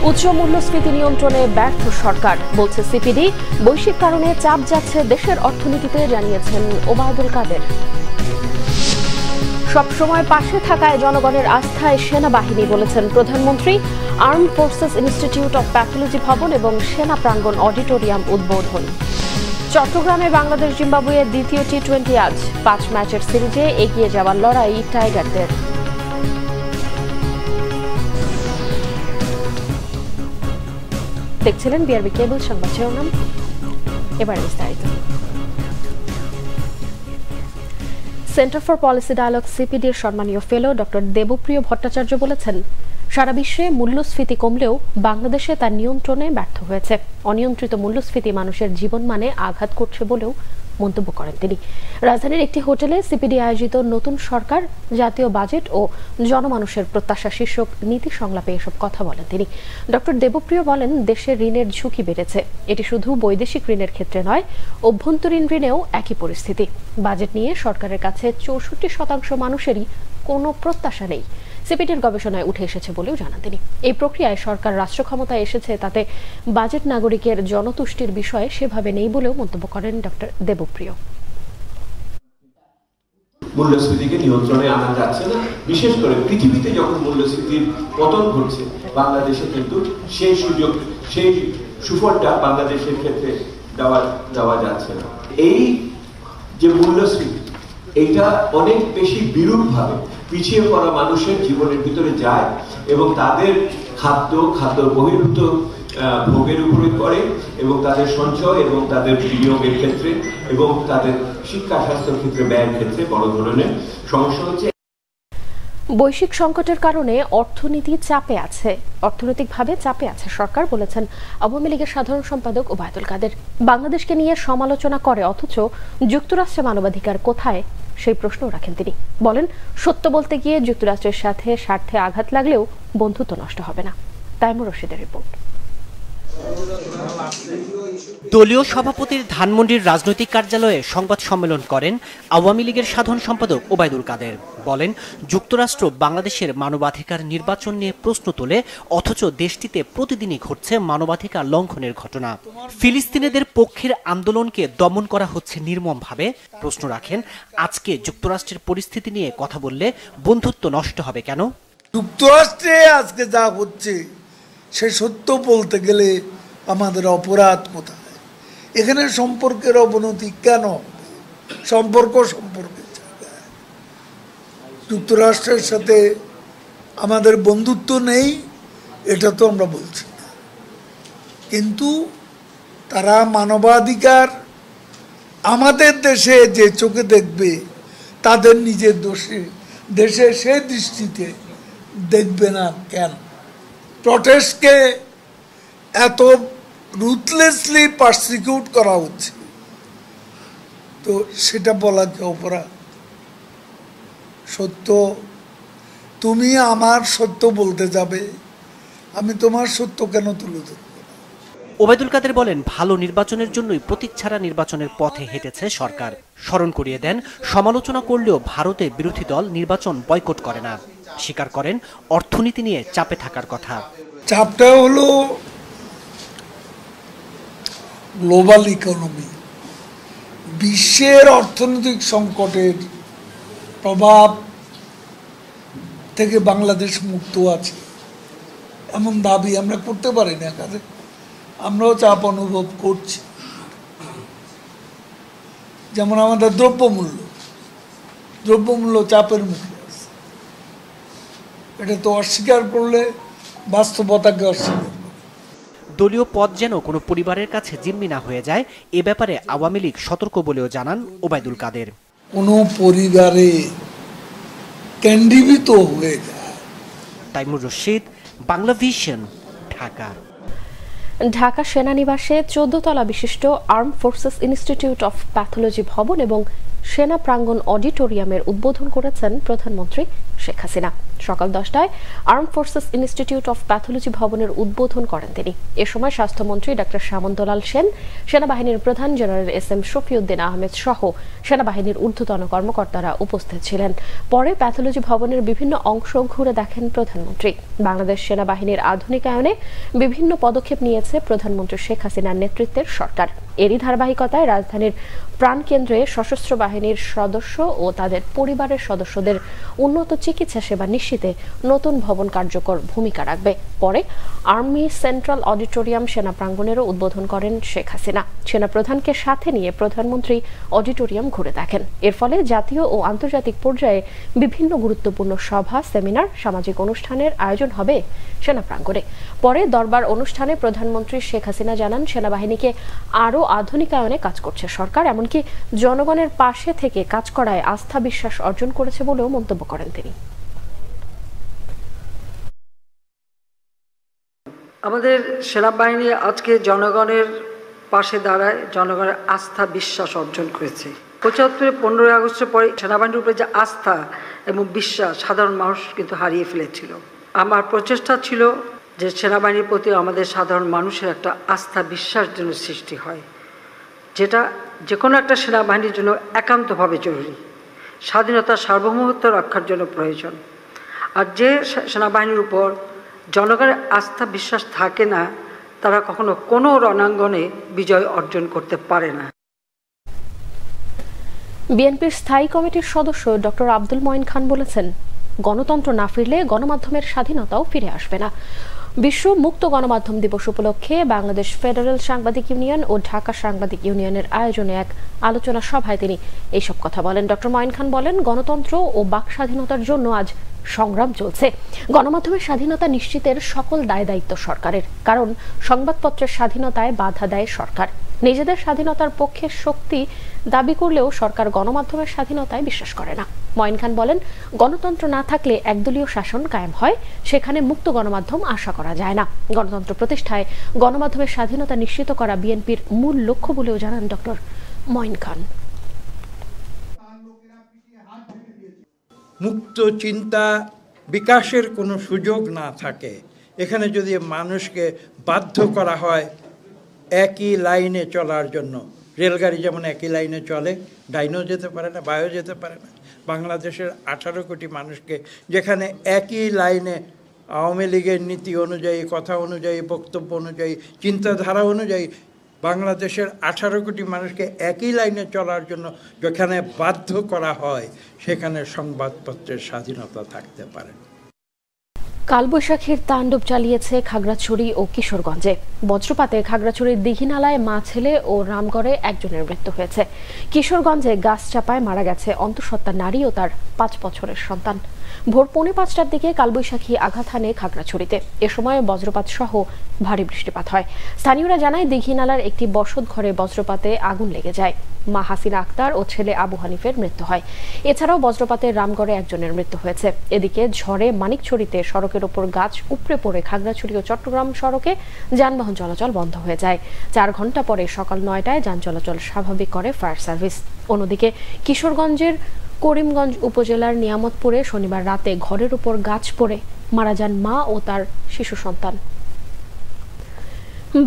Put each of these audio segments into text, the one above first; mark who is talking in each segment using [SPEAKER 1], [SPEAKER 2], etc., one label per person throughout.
[SPEAKER 1] উচ্চ মূল্যস্ফীতি নিয়ন্ত্রণে ব্যর্থ সরকার, বলছে সিপিডি। বৈশ্বিক কারণে চাপ যাচ্ছে দেশের অর্থনীতিতে, জানিয়েছেন ওবায়দুল কাদের। সবসময় পাশে থাকায় জনগণের আস্থায় সেনাবাহিনী, বলেছেন প্রধানমন্ত্রী। Arm forces institute of pathology ভবন এবং সেনা প্রাঙ্গণ অডিটোরিয়াম উদ্বোধন। চট্টগ্রামে বাংলাদেশ জিম্বাবুয়ের দ্বিতীয় টি-20 আজ 5 ম্যাচের সিরিজে এগিয়ে যাওয়ার লড়াই টাইগারদের। দেখছিলেন বিআরবি কেবল সংবাদ শিরোনাম, এবার বিস্তারিত। সেন্টার ফর পলিসি ডায়ালগ সিপিডির সম্মানীয় ফেলো ডক্টর দেবপ্রিয় ভট্টাচার্য বলেছেন, সারা বিশ্বে মূল্যস্ফীতি কমলেও বাংলাদেশে তার নিয়ন্ত্রণে ব্যর্থ হয়েছে। অনিয়ন্ত্রিত মূল্যস্ফীতি মানুষের জীবনমানে আঘাত করছে বলেও মন্তব্য করেন তিনি। রাজধানীর একটি হোটেলে সিপিডি আয়োজিত নতুন সরকার, জাতীয় বাজেট ও জনমানুষের প্রত্যাশা শীর্ষক নীতি সংলাপে এসব কথা বলেন তিনি। ডক্টর দেবপ্রিয় বলেন, দেশের ঋণের ঝুঁকি বেড়েছে। এটি শুধু বৈদেশিক ঋণের ক্ষেত্রে নয়, অভ্যন্তরীণ ঋণেও একই পরিস্থিতি। বাজেট নিয়ে সরকারের কাছে 64% মানুষেরই কোনো প্রত্যাশা নেই। সিপিডির গবেষণায় উঠে এসেছে বলেও জানান তিনি। এই প্রক্রিয়ায় সরকার রাষ্ট্র ক্ষমতায় এসেছে, তাতে বাজেট নাগরিকের জনতুষ্টির বিষয়ে সেভাবে নেই বলেও মন্তব্য করেন ডক্টর দেবপ্রিয়।
[SPEAKER 2] মূল্যস্ফীতিকে নিয়ন্ত্রণে আনা যাচ্ছে না, বিশেষ করে পৃথিবীতে যখন মূল্যস্ফীতির পতন ঘটছে, বাংলাদেশে কিন্তু সেই সুযোগ, সেই সুফলটা বাংলাদেশের ক্ষেত্রে দেওয়া যাচ্ছে না। এই যে মূল্যস্ফীতি, এটা অনেক বেশি বিরূপভাবে পিছিয়ে পড়া মানুষের জীবনের ভিতরে যায় এবং তাদের খাদ্য বহির্ভূত ভোগের উপরে করে এবং তাদের সঞ্চয় এবং তাদের বিনিয়োগের ক্ষেত্রে এবং তাদের শিক্ষা স্বাস্থ্যের ক্ষেত্রে ব্যয়ের ক্ষেত্রে বড় ধরনের সমস্যা হচ্ছে।
[SPEAKER 1] বৈশ্বিক সংকটের কারণে অর্থনৈতিকভাবে চাপে আছে সরকার, বলেছেন আওয়ামী লীগের সাধারণ সম্পাদক ওবায়দুল কাদের। বাংলাদেশকে নিয়ে সমালোচনা করে অথচ যুক্তরাষ্ট্রে মানবাধিকার কোথায়, সেই প্রশ্ন রাখেন তিনি। বলেন, সত্য বলতে গিয়ে যুক্তরাষ্ট্রের সাথে স্বার্থে আঘাত লাগলেও বন্ধুত্ব নষ্ট হবে না। তাইমুর রশিদের রিপোর্ট।
[SPEAKER 3] দলীয় সভাপতির ধানমন্ডির রাজনৈতিক কার্যালয়ে সংবাদ সম্মেলন করেন আওয়ামী লীগের সাধারণ সম্পাদক ওবায়দুল কাদের। বলেন, যুক্তরাষ্ট্র বাংলাদেশের মানবাধিকার নির্বাচন নিয়ে প্রশ্ন তোলে অথচ দেশটিতে প্রতিদিনই ঘটছে মানবাধিকার লঙ্ঘনের ঘটনা। ফিলিস্তিনিদের পক্ষের আন্দোলনকে দমন করা হচ্ছে নির্মমভাবে। প্রশ্ন রাখেন, আজকে যুক্তরাষ্ট্রের পরিস্থিতি নিয়ে কথা বললে বন্ধুত্ব নষ্ট হবে কেন?
[SPEAKER 4] যুক্তরাষ্ট্রে আজকে যা হচ্ছে সে সত্য বলতে গেলে আমাদের অপরাধ কোথায়? এখানে সম্পর্কের অবনতি কেন? সম্পর্কে যুক্তরাষ্ট্রের সাথে আমাদের বন্ধুত্ব নেই এটা তো আমরা বলছি না, কিন্তু তারা মানবাধিকার আমাদের দেশে যে চোখে দেখবে, তাদের নিজের দেশে সে দৃষ্টিতে দেখবে না কেন? প্রটেস্টকে এত রুথলেসলি পারসিকিউট করা হচ্ছে, তো সেটা বলা কি অপরাধ? সত্য, তুমি আমার সত্য বলতে যাবে, আমি তোমার সত্য কেন তুলে ধরব?
[SPEAKER 3] ওবায়দুল কাদের বলেন, ভালো নির্বাচনের জন্যই প্রতীক ছাড়া নির্বাচনের পথে হেঁটেছে সরকার। স্মরণ করিয়ে দেন, সমালোচনা করলেও ভারতের বিরোধী দল নির্বাচন বয়কট করে না। স্বীকার করেন, অর্থনীতি নিয়ে চাপে থাকার কথা।
[SPEAKER 4] চাপটা হলো গ্লোবাল ইকোনমি, বিশ্বের অর্থনৈতিক সংকটের প্রভাব থেকে বাংলাদেশ মুক্ত আছে এমন দাবি আমরা করতে পারি না। কাজে আমরাও চাপ অনুভব করছি। যেমন আমাদের দ্রব্যমূল্য চাপের মুখে আছে, এটা তো অস্বীকার করলে বাস্তবতাকে অস্বীকার।
[SPEAKER 3] দলীয় পদ যেন কোনো পরিবারের কাছে জিম্মি না হয়ে যায়, এ ব্যাপারে আওয়ামী লীগ সতর্ক বলেও জানান ওবায়দুল কাদের।
[SPEAKER 4] কোনো পরিবারে কেন্দ্রীভূত হয়ে যায়।
[SPEAKER 3] তাইমুর রশিদ, বাংলা ভিশন, ঢাকা।
[SPEAKER 1] ঢাকা সেনানিবাসে 14 তলা বিশিষ্ট arm forces institute of pathology ভবন এবং সেনা প্রাঙ্গণ অডিটোরিয়ামের উদ্বোধন করেছেন প্রধানমন্ত্রী শেখ হাসিনা। সকাল 10টায় armed forces institute of pathology ভবনের উদ্বোধন করেন তিনি। এ সময় স্বাস্থ্যমন্ত্রী ডক্টর সামন্তলাল সেন, সেনাবাহিনীর প্রধান জেনারেল SM শফিউদ্দিন আহমেদ সহ সেনাবাহিনীর ঊর্ধ্বতন কর্মকর্তারা উপস্থিত ছিলেন। পরে প্যাথোলজি ভবনের বিভিন্ন অংশ ঘুরে দেখেন প্রধানমন্ত্রী। বাংলাদেশ সেনাবাহিনীর আধুনিকায়নে বিভিন্ন পদক্ষেপ নিয়েছে প্রধানমন্ত্রী শেখ হাসিনার নেতৃত্বের সরকার। এরই ধারাবাহিকতায় রাজধানীর প্রাণকেন্দ্রে সশস্ত্র বাহিনীর সদস্য ও তাদের পরিবারের সদস্যদের উন্নত চিকিৎসা সেবা নিশ্চিতে নতুন ভবন কার্যকর ভূমিকা রাখবে। পরে আর্মি সেন্ট্রাল অডিটোরিয়াম সেনা প্রাঙ্গণেরও উদ্বোধন করেন শেখ হাসিনা। সেনাপ্রধানকে সাথে নিয়ে প্রধানমন্ত্রী অডিটোরিয়াম ঘুরে দেখেন। এর ফলে জাতীয় ও আন্তর্জাতিক পর্যায়ে বিভিন্ন গুরুত্বপূর্ণ সভা, সেমিনার, সামাজিক অনুষ্ঠানের আয়োজন হবে সেনা প্রাঙ্গণে। পরে দরবার অনুষ্ঠানে প্রধানমন্ত্রী শেখ হাসিনা জানান, সেনাবাহিনীকে আরও আধুনিকায়নে কাজ করছে সরকার, এমনকি জনগণের পাশে থেকে কাজ করায় আস্থা বিশ্বাস অর্জন করেছে বলেও মন্তব্য করেন তিনি।
[SPEAKER 5] আমাদের সেনাবাহিনী আজকে জনগণের পাশে দাঁড়ায়, জনগণের আস্থা বিশ্বাস অর্জন করেছে। ৭৫ 15ই আগস্টের পরে সেনাবাহিনীর উপরে যে আস্থা এবং বিশ্বাস সাধারণ মানুষ কিন্তু হারিয়ে ফেলেছিল। আমার প্রচেষ্টা ছিল যে সেনাবাহিনীর প্রতি আমাদের সাধারণ মানুষের একটা আস্থা বিশ্বাস যেন সৃষ্টি হয়, যেটা যে কোনো একটা সেনাবাহিনীর জন্য একান্তভাবে জরুরি, স্বাধীনতা সার্বভৌমত্ব রক্ষার জন্য প্রয়োজন। আর যে সেনাবাহিনীর উপর জনগণের আস্থা বিশ্বাস থাকে না, তারা কখনো কোনো রণাঙ্গনে বিজয় অর্জন করতে পারে না।
[SPEAKER 1] বিএনপির স্থায়ী কমিটির সদস্য ডক্টর আব্দুল মঈন খান বলেছেন, গণতন্ত্র না ফিরলে গণমাধ্যমের স্বাধীনতাও ফিরে আসবে না। বিশ্ব মুক্ত গণমাধ্যম দিবস উপলক্ষে বাংলাদেশ ফেডারেল সাংবাদিক ইউনিয়ন ও ঢাকা সাংবাদিক ইউনিয়নের আয়োজনে এক আলোচনা সভায় তিনি এইসব কথা বলেন। ডক্টর মঈন খান বলেন, গণতন্ত্র ও বাক স্বাধীনতার জন্য আজ সংগ্রাম চলছে। গণমাধ্যমের স্বাধীনতা নিশ্চিতের সকল দায় দায়িত্ব সরকারের, কারণ সংবাদপত্রের স্বাধীনতায় বাধা দেয় সরকার। নিজেদের স্বাধীনতার পক্ষে শক্তি দাবি করলেও সরকার গণমাধ্যমের স্বাধীনতায় বিশ্বাস করে না। মঈন খান বলেন, গণতন্ত্র না থাকলে একদলীয় শাসন কায়েম হয়, সেখানে মুক্ত গণমাধ্যম আশা করা যায় না। গণতন্ত্র প্রতিষ্ঠায় গণমাধ্যমের স্বাধীনতা নিশ্চিত করা বিএনপির মূল লক্ষ্য বলেও জানান ডক্টর মঈন খান।
[SPEAKER 6] মুক্ত চিন্তা বিকাশের কোনো সুযোগ না থাকে, এখানে যদি মানুষকে বাধ্য করা হয় একই লাইনে চলার জন্য, রেলগাড়ি যেমন একই লাইনে চলে, ডাইনও যেতে পারে না, বায়ও যেতে পারে না, বাংলাদেশের 18 কোটি মানুষকে যেখানে একই লাইনে আওয়ামী লীগের নীতি অনুযায়ী, কথা অনুযায়ী, বক্তব্য অনুযায়ী, চিন্তাধারা অনুযায়ী বাংলাদেশের 18 কোটি মানুষকে একই লাইনে চলার জন্য যেখানে বাধ্য করা হয়, সেখানে সংবাদপত্রের স্বাধীনতা থাকতে পারে।
[SPEAKER 1] কালবৈশাখীর তাণ্ডব চালিয়েছে খাগড়াছড়ি ও কিশোরগঞ্জে। বজ্রপাতে খাগড়াছড়ির দিঘিনালায় মা ছেলে ও রামগড়ে একজনের মৃত্যু হয়েছে। কিশোরগঞ্জে গাছ চাপায় মারা গেছে অন্তঃসত্ত্বা নারী ও তার 5 বছরের সন্তান। ভোর 4:45টার দিকে কালবৈশাখী আঘাত হানে খাগড়াছড়িতে। এ সময় বজ্রপাত সহ ভারী বৃষ্টিপাত হয়। স্থানীয়রা জানায়, দিঘিনালার একটি বসত ঘরে বজ্রপাতে আগুন লেগে যায়। মা হাসিনা আক্তার ও ছেলে আবু হানিফের মৃত্যু হয়। এছাড়াও বজ্রপাতে রামগড়ে একজনের মৃত্যু হয়েছে। এদিকে ঝড়ে মানিকছড়িতে সড়কের উপর গাছ উপড়ে পড়ে খাগড়াছড়ি ও চট্টগ্রাম সড়কে যানবাহন চলাচল বন্ধ হয়ে যায়। 4 ঘন্টা পরে সকাল 9টায় যান চলাচল স্বাভাবিক করে ফায়ার সার্ভিস। অন্যদিকে কিশোরগঞ্জের করিমগঞ্জ উপজেলার নিয়ামতপুরে শনিবার রাতে ঘরের উপর গাছ পড়ে মারা যান মা ও তার শিশু সন্তান।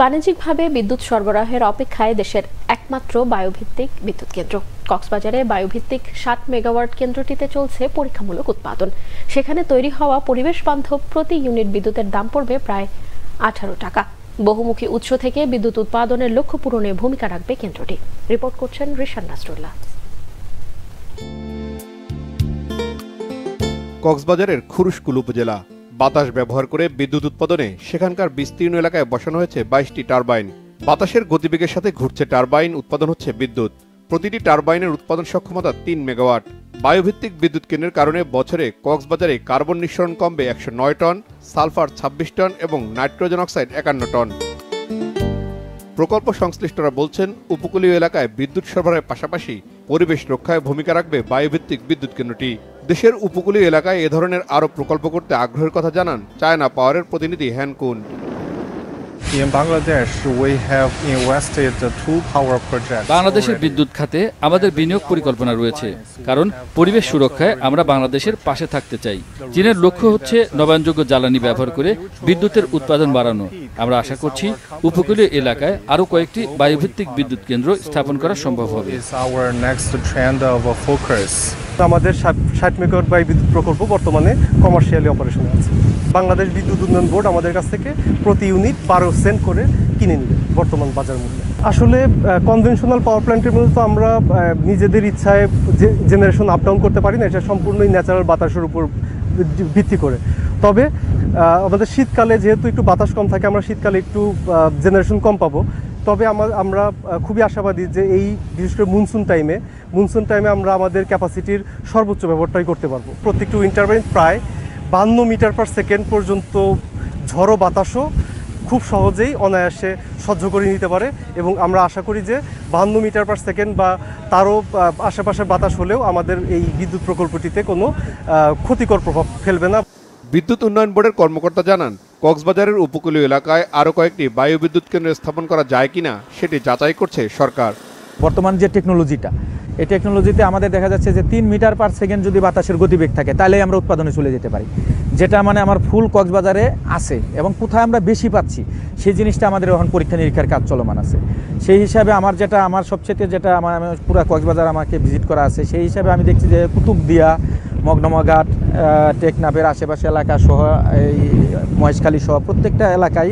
[SPEAKER 1] বাণিজ্যিকভাবে বিদ্যুৎ সরবরাহের অপেক্ষায় দেশের একমাত্র বায়ুভিত্তিক বিদ্যুৎ কেন্দ্র কক্সবাজারে বায়ুভিত্তিক 7 মেগাওয়াট কেন্দ্রটিতে চলছে পরীক্ষামূলক উৎপাদন। সেখানে তৈরি হওয়া পরিবেশ বান্ধব প্রতি ইউনিট বিদ্যুতের দাম পড়বে প্রায় 18 টাকা। বহুমুখী উৎস থেকে বিদ্যুৎ উৎপাদনের লক্ষ্য পূরণে ভূমিকা রাখবে কেন্দ্রটি। রিপোর্ট করছেন রিশান নাসরুল্লাহ।
[SPEAKER 7] কক্সবাজারের খুরুশকুল উপজেলা। বাতাস ব্যবহার করে বিদ্যুৎ উৎপাদনে সেখানকার বিস্তীর্ণ এলাকায় বসানো হয়েছে 22টি টারবাইন। বাতাসের গতিবেগের সাথে ঘুরছে টারবাইন, উৎপাদন হচ্ছে বিদ্যুৎ। প্রতিটি টারবাইনের উৎপাদন সক্ষমতা 3 মেগাওয়াট। বায়ুভিত্তিক বিদ্যুৎ কেন্দ্রের কারণে বছরে কক্সবাজারে কার্বন নিঃসরণ কমবে 109 টন, সালফার 26 টন এবং নাইট্রোজেন অক্সাইড 51 টন। প্রকল্প সংশ্লিষ্টরা বলছেন, উপকূলীয় এলাকায় বিদ্যুৎ সরবরাহের পাশাপাশি পরিবেশ রক্ষায় ভূমিকা রাখবে বায়ুভিত্তিক বিদ্যুৎ কেন্দ্রটি। দেশের উপকূলীয় এলাকায় এ ধরনের আরও প্রকল্প করতে আগ্রহের কথা জানান চায়না পাওয়ারের প্রতিনিধি হ্যান কুন।
[SPEAKER 8] In Bangladesh, we have invested 2 power projects.
[SPEAKER 9] বাংলাদেশের বিদ্যুৎ খাতে আমাদের বিনিয়োগ পরিকল্পনা রয়েছে, কারণ পরিবেশ সুরক্ষায় আমরা বাংলাদেশের পাশে থাকতে চাই। চীনের লক্ষ্য হচ্ছে নবায়নযোগ্য জ্বালানি ব্যবহার করে বিদ্যুতের উৎপাদন বাড়ানো। আমরা আশা করছি উপকূলীয় এলাকায় আরও কয়েকটি বায়ুভিত্তিক বিদ্যুৎ কেন্দ্র স্থাপন করা সম্ভব হবে।
[SPEAKER 10] আমাদের 60 মেগাওয়াট বিদ্যুৎ প্রকল্প বর্তমানে কমার্শিয়ালি অপারেশনে আছে। বাংলাদেশ বিদ্যুৎ উন্নয়ন বোর্ড আমাদের কাছ থেকে প্রতি ইউনিট 12 সেন্ট করে কিনে নিবে বর্তমান বাজার মূল্যে। আসলে কনভেনশনাল পাওয়ার প্ল্যান্টের মধ্যে তো আমরা নিজেদের ইচ্ছায় জেনারেশন আপ ডাউন করতে পারি না, এটা সম্পূর্ণই ন্যাচারাল বাতাসের উপর ভিত্তি করে। তবে আমাদের শীতকালে যেহেতু একটু বাতাস কম থাকে, আমরা শীতকালে একটু জেনারেশন কম পাবো। তবে আমরা খুবই আশাবাদী যে এই বিশেষ করে মনসুন টাইমে আমরা আমাদের ক্যাপাসিটির সর্বোচ্চ ব্যবহারটাই করতে পারবো। প্রত্যেকটি উইন্ড টারবাইন প্রায় 52 মিটার পার সেকেন্ড পর্যন্ত ঝড়ো বাতাসও খুব সহজেই অনায়াসে সহ্য করে নিতে পারে, এবং আমরা আশা করি যে 52 মিটার পার সেকেন্ড বা তারও আশেপাশে বাতাস হলেও আমাদের এই বিদ্যুৎ প্রকল্পটিতে কোনো ক্ষতিকর প্রভাব ফেলবে না।
[SPEAKER 7] বিদ্যুৎ উন্নয়ন বোর্ডের কর্মকর্তা জানান, কক্সবাজারের উপকূলীয় এলাকায় আরও কয়েকটি বায়ু বিদ্যুৎ কেন্দ্র স্থাপন করা যায় কিনা সেটি যাচাই করছে সরকার।
[SPEAKER 11] বর্তমান যে টেকনোলজিটা, এই টেকনোলজিতে আমাদের দেখা যাচ্ছে যে 3 মিটার পার সেকেন্ড যদি বাতাসের গতিবেগ থাকে তাহলে আমরা উৎপাদনে চলে যেতে পারি, যেটা মানে আমার ফুল কক্সবাজারে আছে, এবং কোথায় আমরা বেশি পাচ্ছি সেই জিনিসটা আমাদের এখন পরীক্ষা নিরীক্ষার কাজ চলমান আছে। সেই হিসাবে আমার সবচেয়ে যেটা আমার পুরো কক্সবাজার আমাকে ভিজিট করা আছে, সেই হিসাবে আমি দেখছি যে কুতুবদিয়া, মগনমাঘাট, টেকনাফের আশেপাশে এলাকা সহ এই মহেশখালী সহ প্রত্যেকটা এলাকায়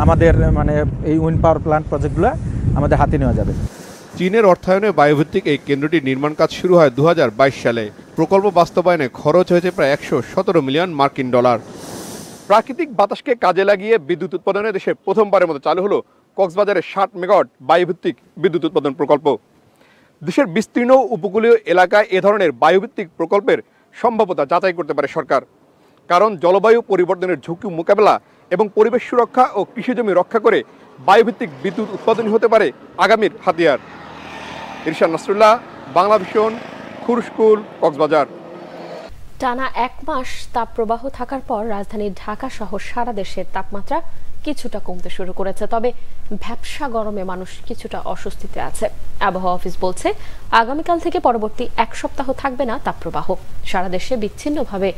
[SPEAKER 11] আমাদের মানে এই উইন্ড পাওয়ার প্ল্যান্ট প্রজেক্টগুলো আমাদের হাতে নেওয়া যাবে।
[SPEAKER 7] চীনের অর্থায়নে বায়ুভিত্তিক এই কেন্দ্রটির নির্মাণ কাজ শুরু হয় 2022 সালে। প্রকল্প বাস্তবায়নে খরচ হয়েছে প্রায় 117 মিলিয়ন মার্কিন ডলার। প্রাকৃতিক বাতাসকে কাজে লাগিয়ে বিদ্যুৎ উৎপাদনে দেশে প্রথমবারের মতো চালু হলো কক্সবাজারের 60 মেগাওয়াট বায়ুভিত্তিক বিদ্যুৎ উৎপাদন প্রকল্প। দেশের বিস্তীর্ণ উপকূলীয় এলাকায় এ ধরনের বায়ুভিত্তিক প্রকল্পের সম্ভাব্যতা যাচাই করতে পারে সরকার, কারণ জলবায়ু পরিবর্তনের ঝুঁকি মোকাবেলা এবং পরিবেশ সুরক্ষা ও কৃষিজমি রক্ষা করে বায়ুভিত্তিক বিদ্যুৎ উৎপাদনই হতে পারে আগামীর হাতিয়ার। ইরশাদ নাসরুল্লাহ, বাংলাভিশন, খুরশকুল, কক্সবাজার।
[SPEAKER 1] টানা 1 মাস তাপপ্রবাহ থাকার পর রাজধানী ঢাকা সহ সারা দেশের তাপমাত্রা কিছুটা কমতে শুরু করেছে, তবে ভ্যাপসা গরমে মানুষ কিছুটা অস্বস্তিতে আছে। আবহাওয়া অফিস বলছে আগামীকাল থেকে পরবর্তী 1 সপ্তাহ থাকবে না তাপপ্রবাহ। সারা দেশে বিচ্ছিন্নভাবে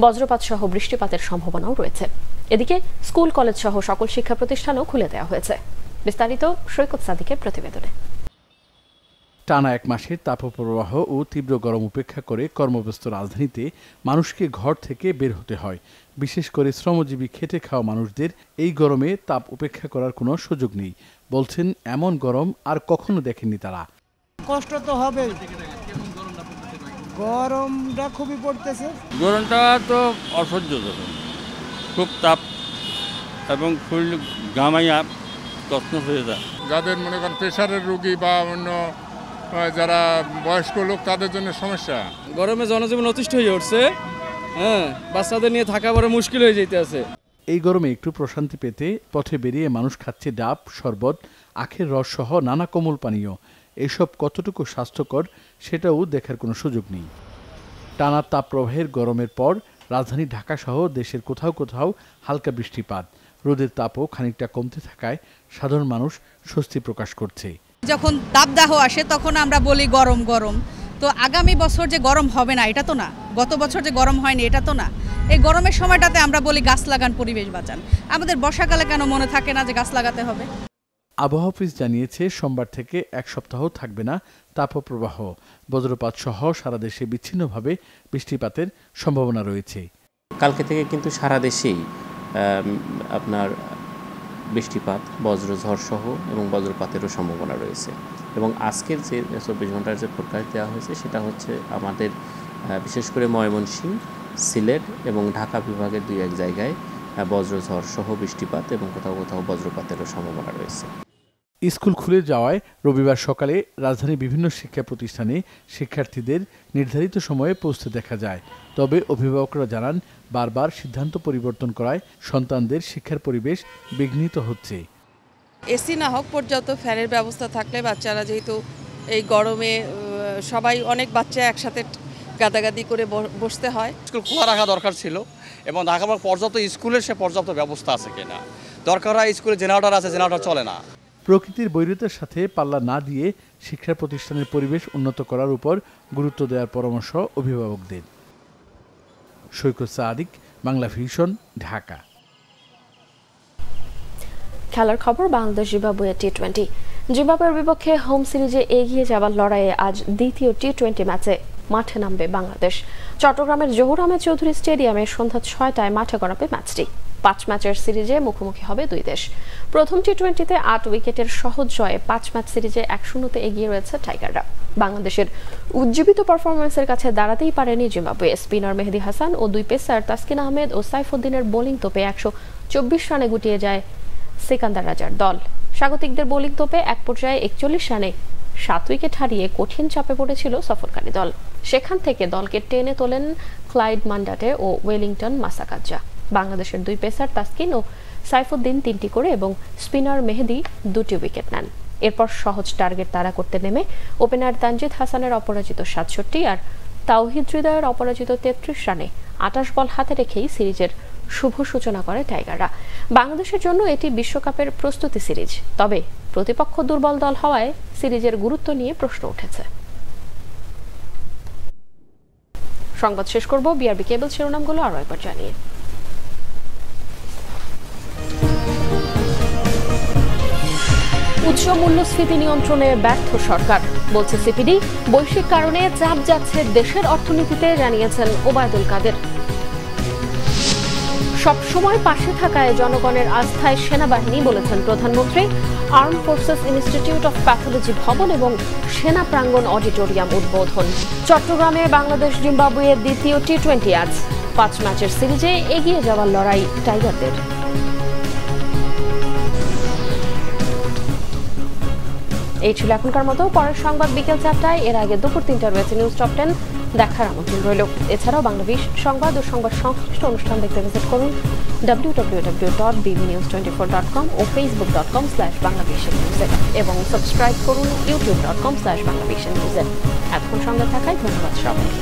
[SPEAKER 1] বজ্রপাত সহ বৃষ্টিপাতের সম্ভাবনাও রয়েছে। এদিকে স্কুল কলেজ সহ সকল শিক্ষা প্রতিষ্ঠানও খুলে দেওয়া হয়েছে। বিস্তারিত সৈকত সাদিকের প্রতিবেদনে।
[SPEAKER 12] টানা 1 মাসের তাপপ্রবাহ ও তীব্র গরম উপেক্ষা করে কর্মব্যস্ত রাজধানীতে মানুষকে ঘর থেকে বের হতে হয়। বিশেষ করে শ্রমজীবী খেটে খাওয়া মানুষদের এই গরমে তাপ উপেক্ষা করার কোনো সুযোগ নেই। বলছেন এমন গরম আর কখনো দেখেননি তারা।
[SPEAKER 13] কষ্ট তো হবে, গরমটা খুবই পড়তেছে।
[SPEAKER 14] গরমটা তো অসহ্যজনক, খুব তাপ এবং শরীর ঘামাইয়া কষ্ট হয়ে যায়।
[SPEAKER 15] যাদের মনে করেন প্রেশারের রোগী বা অন্য যারা বয়স্ক লোক, তাদের জন্য সমস্যা।
[SPEAKER 16] গরমে জনজীবন অতিষ্ঠ হয়ে উঠছে, বাচ্চাদের নিয়ে থাকা বড় মুশকিল হয়ে যেতে আছে।
[SPEAKER 12] এই গরমে একটু প্রশান্তি পেতে পথে বেরিয়ে মানুষ খাচ্ছে ডাব, শরবত, আখের রস সহ নানা কোমল পানীয়। এসব কতটুকু স্বাস্থ্যকর সেটাও দেখার কোনো সুযোগ নেই। টানা তাপপ্রবাহের গরমের পর রাজধানী ঢাকা সহ দেশের কোথাও কোথাও হালকা বৃষ্টিপাত। রোদের তাপও খানিকটা কমতে থাকায় সাধারণ মানুষ স্বস্তি প্রকাশ করছে।
[SPEAKER 17] যখন তাপদাহ আসে তখন আমরা বলি গরম গরম, তো আগামী বছর যে গরম হবে না এটা তো না, গত বছর যে গরম হয়নি এটা তো না। এই গরমের সময়টাতে আমরা বলি গাছ লাগান, পরিবেশ বাঁচান। আমাদের বর্ষাকালে কেন মনে থাকে না যে গাছ লাগাতে হবে?
[SPEAKER 12] আবহাওয়া অফিস জানিয়েছে সোমবার থেকে 1 সপ্তাহ থাকবে না তাপপ্রবাহ। বজ্রপাত সহ সারা দেশে বিচ্ছিন্নভাবে বৃষ্টিপাতের সম্ভাবনা রয়েছে।
[SPEAKER 18] কালকে থেকে কিন্তু সারা দেশেই আপনার বৃষ্টিপাত, বজ্রঝড় সহ এবং বজ্রপাতেরও সম্ভাবনা রয়েছে। এবং আজকের যে 24 ঘন্টার যে ফোরকাস্ট দেওয়া হয়েছে সেটা হচ্ছে আমাদের বিশেষ করে ময়মনসিংহ, সিলেট এবং ঢাকা বিভাগের 2-1 জায়গায় বজ্রঝড় সহ বৃষ্টিপাত এবং কোথাও কোথাও বজ্রপাতেরও সম্ভাবনা রয়েছে।
[SPEAKER 12] স্কুল খুলে যাওয়ায় রবিবার সকালে রাজধানীর বিভিন্ন শিক্ষা প্রতিষ্ঠানে শিক্ষার্থীদের নির্ধারিত সময়ে পৌঁছতে দেখা যায়। তবে অভিভাবকরা জানান বারবার সিদ্ধান্ত পরিবর্তন করায় সন্তানদের শিক্ষার পরিবেশ বিঘ্নিত হচ্ছে।
[SPEAKER 19] এসি না হোক, পর্যাপ্ত ফ্যানের ব্যবস্থা থাকলে বাচ্চারা, যেহেতু এই গরমে সবাই অনেক বাচ্চা একসাথে গাদাগাদি করে বসতে হয়।
[SPEAKER 20] স্কুল খোলা রাখা দরকার ছিল এবং ঢাকা পর্যাপ্ত স্কুলের সে পর্যাপ্ত ব্যবস্থা আছে কিনা। তো দরকার হয় স্কুলে জেনারেটর আছে, জেনারেটর চলে না।
[SPEAKER 12] প্রকৃতির বৈরিতার সাথে পাল্লা না দিয়ে শিক্ষা প্রতিষ্ঠানের পরিবেশ উন্নত করার উপর গুরুত্ব দেওয়ার পরামর্শ অভিভাবকদের। সৈকত সাদিক, বাংলা ভিশন, ঢাকা।
[SPEAKER 1] খেলার খবর, বাংলাদেশ জিম্বাবুয়ে টি-20। জিম্বাবুয়ের বিপক্ষে হোম সিরিজে এগিয়ে যাওয়ার লড়াইয়ে আজ দ্বিতীয় টি-20 ম্যাচে মাঠে নামবে বাংলাদেশ। চট্টগ্রামের জহুর আহমেদ চৌধুরী স্টেডিয়ামে সন্ধ্যা 6টায় মাঠে গড়াবে ম্যাচটি। 5 ম্যাচের সিরিজে মুখোমুখি হবে দুই দেশ। প্রথম টি-20তে 8 উইকেটের সহজ জয়ে 5 ম্যাচ সিরিজে 1-0 এগিয়ে রয়েছে টাইগাররা। বাংলাদেশের উজ্জীবিত পারফরম্যান্সের কাছে দাঁড়াতেই পারেনি জিম্বাবুয়ে। স্পিনার মেহেদী হাসান ও দুই পেসার তাসকিন আহমেদ ও সাইফুদ্দিনের বোলিং তোপে 124 রানে গুটিয়ে যায় সিকান্দার রাজার দল। স্বাগতিকদের বোলিং তোপে এক পর্যায়ে 41 রানে 7 উইকেট হারিয়ে কঠিন চাপে পড়েছিল সফরকারী দল। সেখান থেকে দলকে টেনে তোলেন ক্লাইড মান্ডাটে ও ওয়েলিংটন মাসাকাজ্জা। বাংলাদেশের দুই পেসার তাসকিন ও সাইফুদ্দিন 3টি করে এবং স্পিনার মেহেদী 2টি উইকেট নেন। এরপর সহজ টার্গেট তাড়া করতে নেমে ওপেনার তানজিদ হাসানের অপরাজিত 67 আর তাওহিদ হৃদয়ের অপরাজিত 33 রানে 28 বল হাতে রেখেই সিরিজের শুভ সূচনা করে টাইগাররা। বাংলাদেশের জন্য এটি বিশ্বকাপের প্রস্তুতি সিরিজ, তবে প্রতিপক্ষ দুর্বল দল হওয়ায় সিরিজের গুরুত্ব নিয়ে প্রশ্ন উঠেছে। সংবাদ শেষ করব বিআরবি কেবল শিরোনামগুলো আরো একবার জানিয়ে। উচ্চ মূল্যস্ফীতি নিয়ন্ত্রণে ব্যর্থ সরকার, বলছে সিপিডি। বৈশ্বিক কারণে চাপ যাচ্ছে দেশের অর্থনীতিতে, জানিয়েছেন ওবায়দুল কাদের। সবসময় পাশে থাকায় জনগণের আস্থায় সেনাবাহিনী, বলেছেন প্রধানমন্ত্রী। Arm forces institute of pathology ভবন এবং সেনা প্রাঙ্গণ অডিটোরিয়াম উদ্বোধন। চট্টগ্রামে বাংলাদেশ জিম্বাবুয়ের দ্বিতীয় টি-20 আজ। 5 ম্যাচের সিরিজে এগিয়ে যাওয়ার লড়াই টাইগারদের। এই ছিল এখনকার মতো। পরের সংবাদ বিকেল 4টায়, এর আগে দুপুর 3টায় রয়েছে নিউজ টপ 10 দেখার আমন্ত্রণ রইল। এছাড়াও বাংলাদেশ সংবাদ ও সংবাদ সংশ্লিষ্ট অনুষ্ঠান দেখতে ভিজিট করুন www.bbnews24.com ও facebook.com/bangladeshi এবং সাবস্ক্রাইব করুন youtube.com/bangladeshi। এখন সঙ্গে থাকায় ধন্যবাদ সবাইকে।